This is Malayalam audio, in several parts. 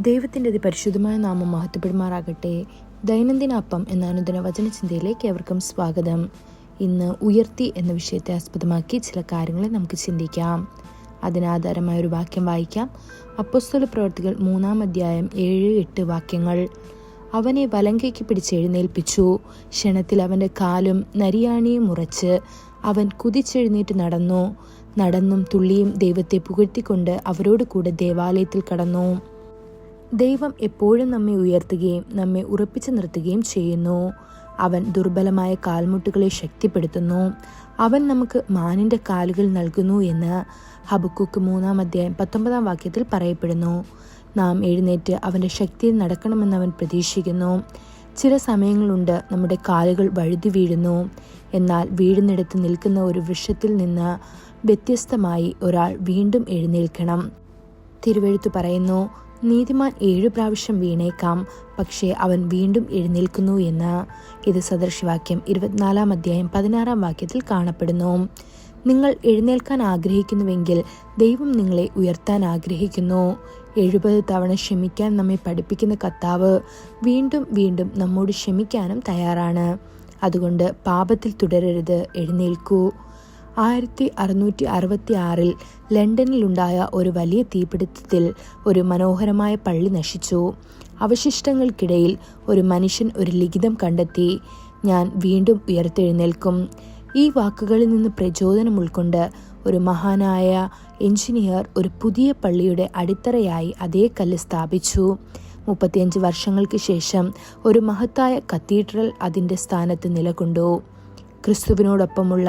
ദൈവത്തിൻ്റെ അതിപരിശുദ്ധമായ നാമം മഹത്വപ്പെടുമാറാകട്ടെ. ദൈനംദിന അപ്പം എന്ന അനുദിന വചനചിന്തയിലേക്ക് ഏവർക്കും സ്വാഗതം. ഇന്ന് ഉയർത്തി എന്ന വിഷയത്തെ ആസ്പദമാക്കി ചില കാര്യങ്ങളെ നമുക്ക് ചിന്തിക്കാം. അതിനാധാരമായ ഒരു വാക്യം വായിക്കാം. അപ്പോസ്തല പ്രവർത്തികൾ 3-ാം അധ്യായം 7-8 വാക്യങ്ങൾ. അവനെ വലങ്കയ്ക്ക് പിടിച്ച് എഴുന്നേൽപ്പിച്ചു. ക്ഷണത്തിൽ അവൻ്റെ കാലും നരിയാണിയും മുറച്ച് അവൻ കുതിച്ചെഴുന്നേറ്റ് നടന്നും തുള്ളിയും ദൈവത്തെ പുകഴ്ത്തിക്കൊണ്ട് അവരോട് കൂടെ ദേവാലയത്തിൽ കടന്നു. ദൈവം എപ്പോഴും നമ്മെ ഉയർത്തുകയും നമ്മെ ഉറപ്പിച്ചു നിർത്തുകയും ചെയ്യുന്നു. അവൻ ദുർബലമായ കാൽമുട്ടുകളെ ശക്തിപ്പെടുത്തുന്നു. അവൻ നമുക്ക് മാനിൻ്റെ കാലുകൾ നൽകുന്നു എന്ന് ഹബക്കൂക്ക് 3-ാം അധ്യായം 19-ാം വാക്യത്തിൽ പറയപ്പെടുന്നു. നാം എഴുന്നേറ്റ് അവൻ്റെ ശക്തിയിൽ നടക്കണമെന്ന് അവൻ പ്രതീക്ഷിക്കുന്നു. ചില സമയങ്ങളുണ്ട് നമ്മുടെ കാലുകൾ വഴുതി വീഴുന്നു. എന്നാൽ വീഴുന്നിടത്ത് നിൽക്കുന്ന ഒരു വൃക്ഷത്തിൽ നിന്ന് വ്യത്യസ്തമായി ഒരാൾ വീണ്ടും എഴുന്നേൽക്കണം. തിരുവെഴുത്ത് പറയുന്നു, നീതിമാൻ 7 പ്രാവശ്യം വീണേക്കാം, പക്ഷേ അവൻ വീണ്ടും എഴുന്നേൽക്കുന്നു എന്ന്. ഇത് സദൃശവാക്യം 24-ാം അധ്യായം 16-ാം വാക്യത്തിൽ കാണപ്പെടുന്നു. നിങ്ങൾ എഴുന്നേൽക്കാൻ ആഗ്രഹിക്കുന്നുവെങ്കിൽ ദൈവം നിങ്ങളെ ഉയർത്താൻ ആഗ്രഹിക്കുന്നു. 70 തവണ ക്ഷമിക്കാൻ നമ്മെ പഠിപ്പിക്കുന്ന കർത്താവ് വീണ്ടും വീണ്ടും നമ്മോട് ക്ഷമിക്കാനും തയ്യാറാണ്. അതുകൊണ്ട് പാപത്തിൽ തുടരരുത്, എഴുന്നേൽക്കൂ. 1666 ലണ്ടനിലുണ്ടായ ഒരു വലിയ തീപിടുത്തത്തിൽ ഒരു മനോഹരമായ പള്ളി നശിച്ചു. അവശിഷ്ടങ്ങൾക്കിടയിൽ ഒരു മനുഷ്യൻ ഒരു ലിഖിതം കണ്ടെത്തി, ഞാൻ വീണ്ടും ഉയർത്തെഴുന്നേൽക്കും. ഈ വാക്കുകളിൽ നിന്ന് പ്രചോദനം ഉൾക്കൊണ്ട് ഒരു മഹാനായ എഞ്ചിനീയർ ഒരു പുതിയ പള്ളിയുടെ അടിത്തറയായി അതേ കല്ല് സ്ഥാപിച്ചു. 35 വർഷങ്ങൾക്ക് ശേഷം ഒരു മഹത്തായ കത്തീഡ്രൽ അതിൻ്റെ സ്ഥാനത്ത് നിലകൊണ്ടു. ക്രിസ്തുവിനോടൊപ്പമുള്ള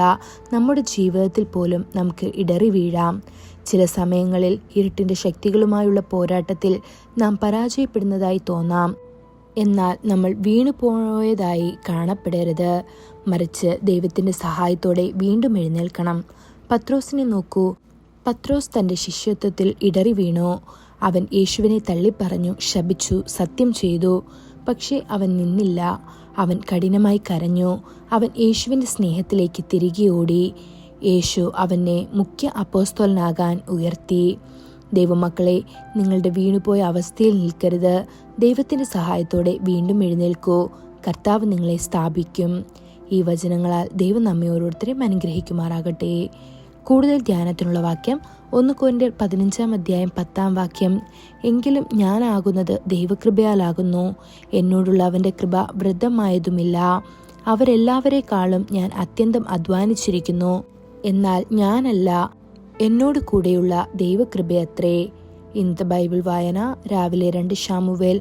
നമ്മുടെ ജീവിതത്തിൽ പോലും നമുക്ക് ഇടറി വീഴാം. ചില സമയങ്ങളിൽ ഇരുട്ടിൻ്റെ ശക്തികളുമായുള്ള പോരാട്ടത്തിൽ നാം പരാജയപ്പെടുന്നതായി തോന്നാം. എന്നാൽ നമ്മൾ വീണുപോയതായി കാണപ്പെടരുത്. മറിച്ച് ദൈവത്തിൻ്റെ സഹായത്തോടെ വീണ്ടും എഴുന്നേൽക്കണം. പത്രോസിനെ നോക്കൂ. പത്രോസ് തൻ്റെ ശിഷ്യത്വത്തിൽ ഇടറി വീണു. അവൻ യേശുവിനെ തള്ളിപ്പറഞ്ഞു, ശപിച്ചു, സത്യം ചെയ്തു. പക്ഷേ അവൻ നിന്നില്ല. അവൻ കഠിനമായി കരഞ്ഞു. അവൻ യേശുവിൻ്റെ സ്നേഹത്തിലേക്ക് തിരികെ ഓടി. യേശു അവനെ മുഖ്യ അപ്പോസ്തലനാകാൻ ഉയർത്തി. ദൈവമക്കളെ, നിങ്ങളുടെ വീണുപോയ അവസ്ഥയിൽ നിൽക്കരുത്. ദൈവത്തിൻ്റെ സഹായത്തോടെ വീണ്ടും എഴുന്നേൽക്കൂ. കർത്താവ് നിങ്ങളെ സ്ഥാപിക്കും. ഈ വചനങ്ങളാൽ ദൈവം നമ്മെ ഓരോരുത്തരെയും അനുഗ്രഹിക്കുമാറാകട്ടെ. കൂടുതൽ ധ്യാനത്തിനുള്ള വാക്യം 1 കൊരിന്ത്യർ 15-ാം അധ്യായം 10-ാം വാക്യം. എങ്കിലും ഞാനാകുന്നത് ദൈവകൃപയാലാകുന്നു. എന്നോടുള്ള അവൻ്റെ കൃപ വൃദ്ധമായതുമില്ല. അവരെല്ലാവരെക്കാളും ഞാൻ അത്യന്തം അധ്വാനിച്ചിരിക്കുന്നു. എന്നാൽ ഞാനല്ല, എന്നോട് കൂടെയുള്ള ദൈവകൃപയത്രേ. ഇന്നത്തെ ബൈബിൾ വായന രാവിലെ 2 ശമൂവേൽ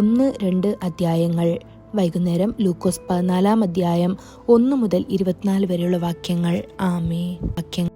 1-2 അധ്യായങ്ങൾ, വൈകുന്നേരം ലൂക്കോസ് 14-ാം അധ്യായം 1 മുതൽ 24 വരെയുള്ള വാക്യങ്ങൾ. ആമേൻ.